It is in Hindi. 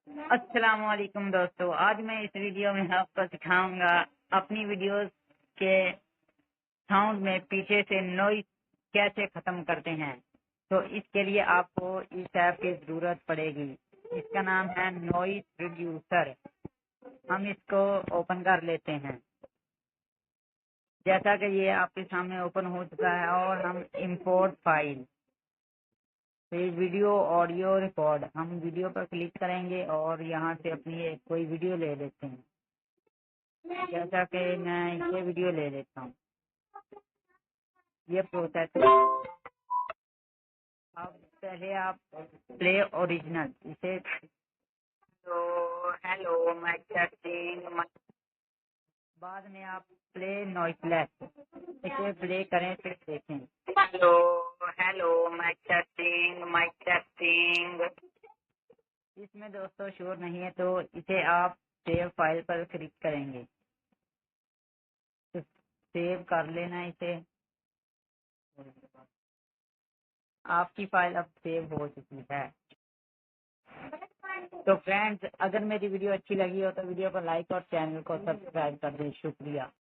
अस्सलाम वालेकुम दोस्तों। आज मैं इस वीडियो में आपको सिखाऊंगा अपनी वीडियोस के साउंड में पीछे से नॉइस कैसे खत्म करते हैं। तो इसके लिए आपको इस ऐप की जरूरत पड़ेगी। इसका नाम है नॉइस रिड्यूसर। हम इसको ओपन कर लेते हैं। जैसा कि ये आपके सामने ओपन हो चुका है और हम इंपोर्ट फाइल फिर वीडियो ऑडियो रिकॉर्ड, हम वीडियो पर क्लिक करेंगे और यहाँ से अपनी कोई वीडियो ले लेते हैं। जैसा कि मैं ये वीडियो ले लेता हूँ। ये प्रोसेस है। अब पहले आप प्ले ओरिजिनल इसे तो हेलो माइक टेस्टिंग, बाद में आप प्ले नॉइसलेस इसे प्ले करें फिर देखें। Hello hello mike testing. इसमें दोस्तों शोर नहीं है तो इसे आप सेव फाइल पर क्लिक करेंगे तो सेव कर लेना इसे। आपकी फाइल अब सेव हो चुकी है। तो फ्रेंड्स, अगर मेरी वीडियो अच्छी लगी हो तो वीडियो को लाइक और चैनल को सब्सक्राइब कर दें। शुक्रिया।